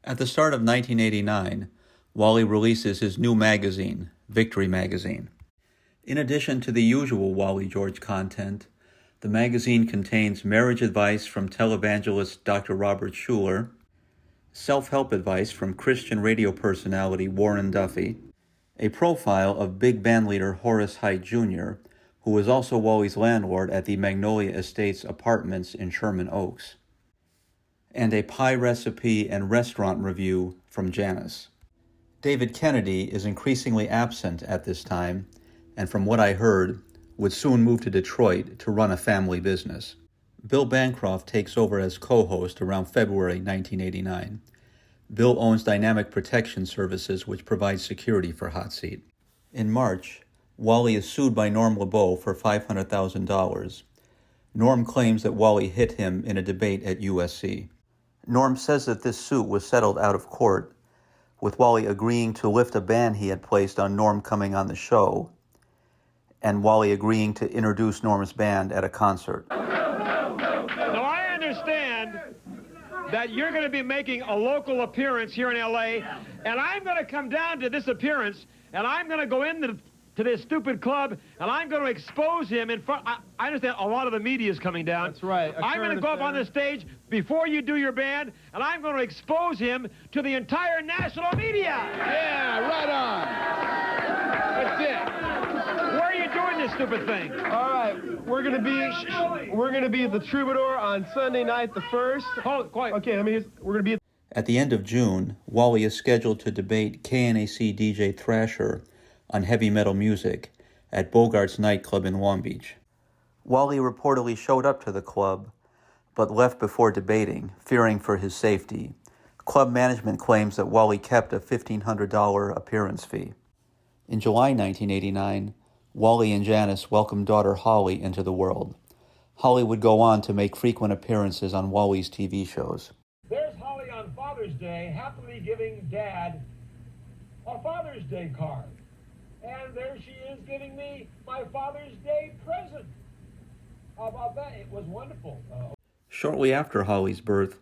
At the start of 1989, Wally releases his new magazine, Victory Magazine. In addition to the usual Wally George content, the magazine contains marriage advice from televangelist Dr. Robert Schuller, self-help advice from Christian radio personality Warren Duffy, a profile of big band leader Horace Heidt Jr., who was also Wally's landlord at the Magnolia Estates apartments in Sherman Oaks, and a pie recipe and restaurant review from Janis. David Kennedy is increasingly absent at this time, and from what I heard, would soon move to Detroit to run a family business. Bill Bancroft takes over as co-host around February 1989. Bill owns Dynamic Protection Services, which provides security for Hot Seat. In March, Wally is sued by Norm Lubow for $500,000. Norm claims that Wally hit him in a debate at USC. Norm says that this suit was settled out of court, with Wally agreeing to lift a ban he had placed on Norm coming on the show, and Wally agreeing to introduce Norm's band at a concert. Now, I understand that you're going to be making a local appearance here in L.A., and I'm going to come down to this appearance, and I'm going to go into this stupid club, and I'm going to expose him in front. I understand a lot of the media is coming down. That's right. I'm going to go up on the stage before you do your band, and I'm going to expose him to the entire national media. Yeah, right on. That's it. Where are you doing this stupid thing? All right, we're gonna be at the Troubadour on Sunday night, the 1st. Hold, quiet. Okay, we're gonna be At the end of June, Wally is scheduled to debate KNAC DJ Thrasher on heavy metal music at Bogart's nightclub in Long Beach. Wally reportedly showed up to the club, but left before debating, fearing for his safety. Club management claims that Wally kept a $1,500 appearance fee. In July 1989, Wally and Janis welcomed daughter Holly into the world. Holly would go on to make frequent appearances on Wally's TV shows. There's Holly on Father's Day, happily giving Dad a Father's Day card. And there she is giving me my Father's Day present. How about that? It was wonderful. Shortly after Holly's birth,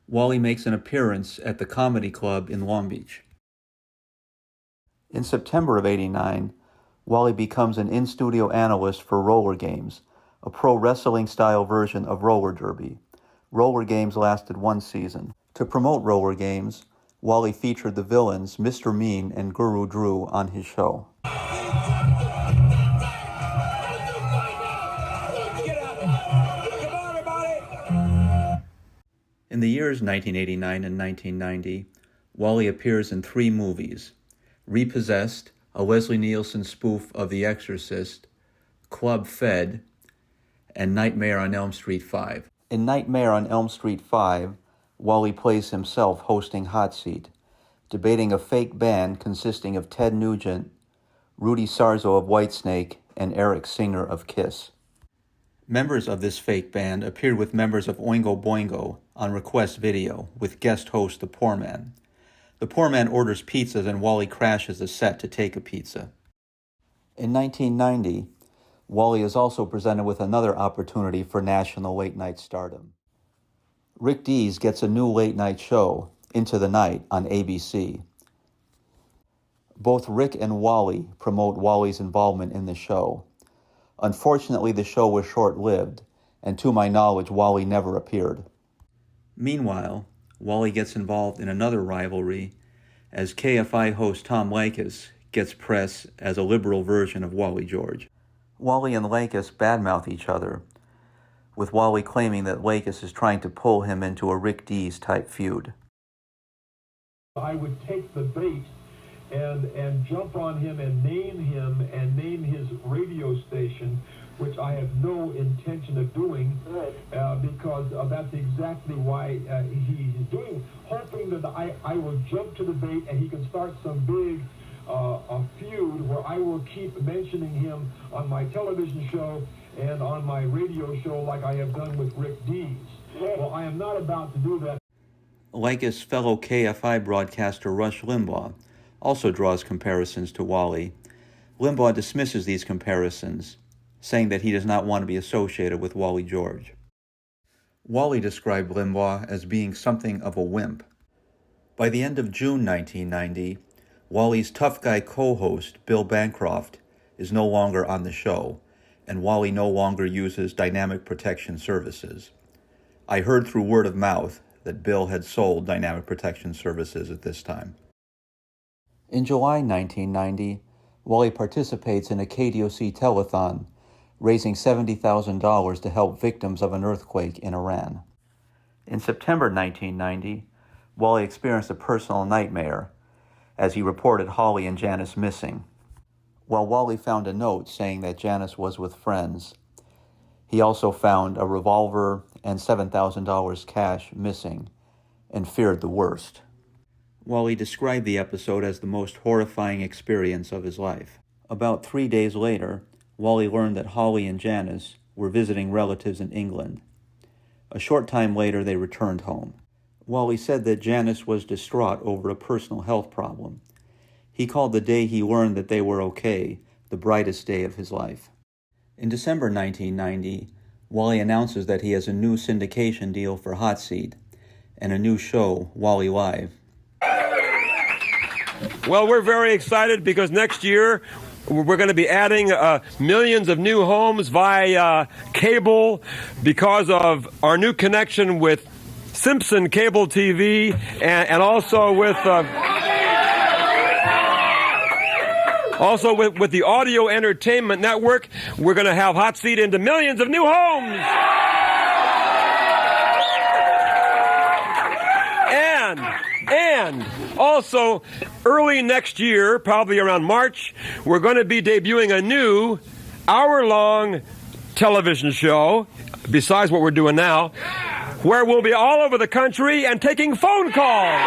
Wally makes an appearance at the Comedy Club in Long Beach. In September of '89, Wally becomes an in-studio analyst for Rollergames, a pro wrestling-style version of roller derby. Rollergames lasted one season. To promote Rollergames, Wally featured the villains Mr. Mean and Guru Drew on his show. In the years 1989 and 1990, Wally appears in 3 movies: Repossessed, a Leslie Nielsen spoof of The Exorcist, Club Fed, and Nightmare on Elm Street 5. In Nightmare on Elm Street 5, Wally plays himself hosting Hot Seat, debating a fake band consisting of Ted Nugent, Rudy Sarzo of Whitesnake, and Eric Singer of Kiss. Members of this fake band appeared with members of Oingo Boingo on Request Video with guest host The Poor Man. The Poor Man orders pizzas and Wally crashes the set to take a pizza. In 1990, Wally is also presented with another opportunity for national late-night stardom. Rick Dees gets a new late-night show, Into the Night, on ABC. Both Rick and Wally promote Wally's involvement in the show. Unfortunately, the show was short-lived, and to my knowledge, Wally never appeared. Meanwhile, Wally gets involved in another rivalry as KFI host Tom Leeks gets press as a liberal version of Wally George. Wally and Leeks badmouth each other, with Wally claiming that Leeks is trying to pull him into a Rick Dees type feud. I would take the bait and jump on him and name his radio station, which I have no intention of doing, because that's exactly why he's doing, hoping that I will jump to the bait and he can start some big feud where I will keep mentioning him on my television show and on my radio show like I have done with Rick Dees. Well, I am not about to do that. Leykis' fellow KFI broadcaster Rush Limbaugh also draws comparisons to Wally. Limbaugh dismisses these comparisons, saying that he does not want to be associated with Wally George. Wally described Limbaugh as being something of a wimp. By the end of June 1990, Wally's tough guy co-host, Bill Bancroft, is no longer on the show, and Wally no longer uses Dynamic Protection Services. I heard through word of mouth that Bill had sold Dynamic Protection Services at this time. In July 1990, Wally participates in a KDOC telethon, raising $70,000 to help victims of an earthquake in Iran. In September 1990, Wally experienced a personal nightmare as he reported Holly and Janis missing. While Wally found a note saying that Janis was with friends, he also found a revolver and $7,000 cash missing and feared the worst. Wally described the episode as the most horrifying experience of his life. About 3 days later, Wally learned that Holly and Janis were visiting relatives in England. A short time later, they returned home. Wally said that Janis was distraught over a personal health problem. He called the day he learned that they were okay the brightest day of his life. In December 1990, Wally announces that he has a new syndication deal for Hot Seat and a new show, Wally Live. Well, we're very excited because next year we're going to be adding millions of new homes via cable because of our new connection with Simpson Cable TV and also with the Audio Entertainment Network. We're going to have Hot Seat into millions of new homes. And also, early next year, probably around March, we're going to be debuting a new hour-long television show, besides what we're doing now, where we'll be all over the country and taking phone calls.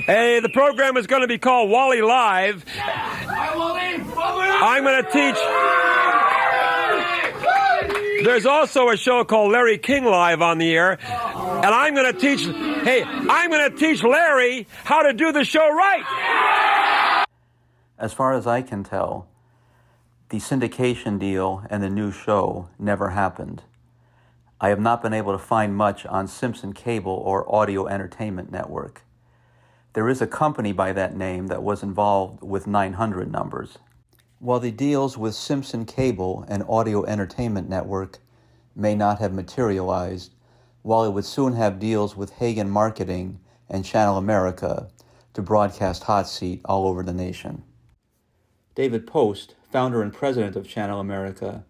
Hey, the program is going to be called Wally Live. I'm going to teach... There's also a show called Larry King Live on the air, and I'm going to teach Larry how to do the show right. As far as I can tell, the syndication deal and the new show never happened. I have not been able to find much on Simpson Cable or Audio Entertainment Network. There is a company by that name that was involved with 900 numbers. While the deals with Simpson Cable and Audio Entertainment Network may not have materialized, Wally would soon have deals with Hagen Marketing and Channel America to broadcast Hot Seat all over the nation. David Post, founder and president of Channel America,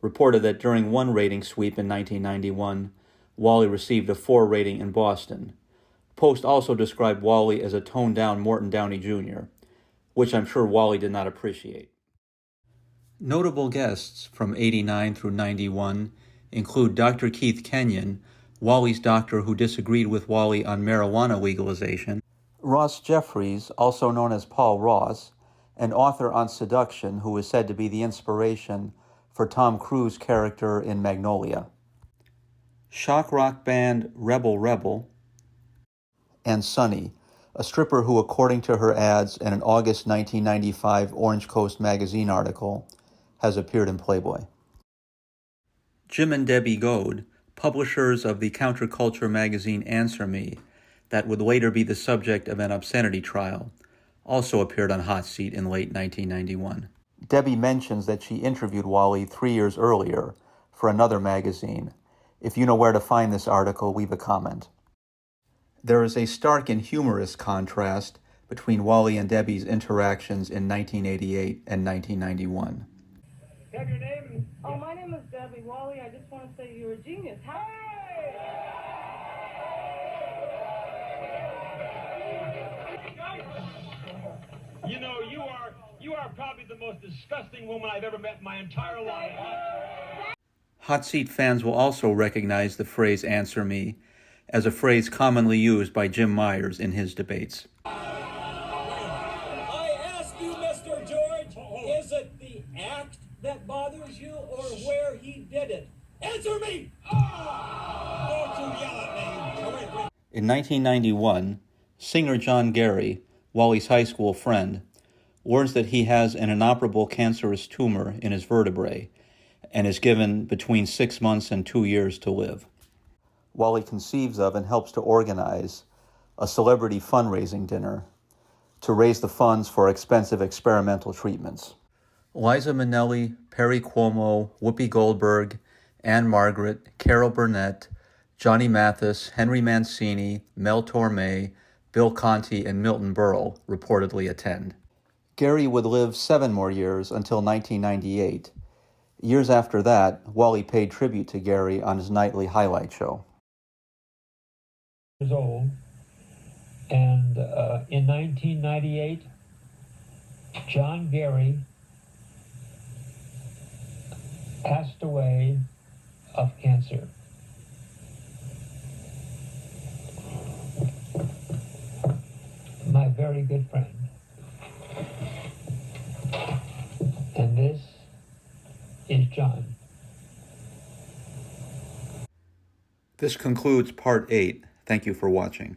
reported that during one rating sweep in 1991, Wally received a 4 rating in Boston. Post also described Wally as a toned-down Morton Downey Jr., which I'm sure Wally did not appreciate. Notable guests from 89 through 91 include Dr. Keith Kenyon, Wally's doctor who disagreed with Wally on marijuana legalization, Ross Jeffries, also known as Paul Ross, an author on seduction who is said to be the inspiration for Tom Cruise's character in Magnolia, shock rock band Rebel Rebel, and Sunny, a stripper who, according to her ads in an August 1995 Orange Coast magazine article, has appeared in Playboy. Jim and Debbie Goad, publishers of the counterculture magazine Answer Me, that would later be the subject of an obscenity trial, also appeared on Hot Seat in late 1991. Debbie mentions that she interviewed Wally 3 years earlier for another magazine. If you know where to find this article, leave a comment. There is a stark and humorous contrast between Wally and Debbie's interactions in 1988 and 1991. Have your name? Oh, my name is Debbie. Wally, I just want to say you're a genius. You know, you are probably the most disgusting woman I've ever met in my entire life. Hot Seat fans will also recognize the phrase "answer me" as a phrase commonly used by Jim Myers in his debates. I ask you, Mr. George, is it the act that bothers you or where he did it? Answer me! Don't you yell at me. In 1991, singer John Gary, Wally's high school friend, learns that he has an inoperable cancerous tumor in his vertebrae and is given between 6 months and 2 years to live. Wally conceives of and helps to organize a celebrity fundraising dinner to raise the funds for expensive experimental treatments. Liza Minnelli, Perry Como, Whoopi Goldberg, Anne Margaret, Carol Burnett, Johnny Mathis, Henry Mancini, Mel Torme, Bill Conti, and Milton Berle reportedly attend. Gary would live 7 more years until 1998. Years after that, Wally paid tribute to Gary on his nightly highlight show. Years old, and in 1998, John Gary passed away of cancer. My very good friend. And this is John. This concludes Part 8. Thank you for watching.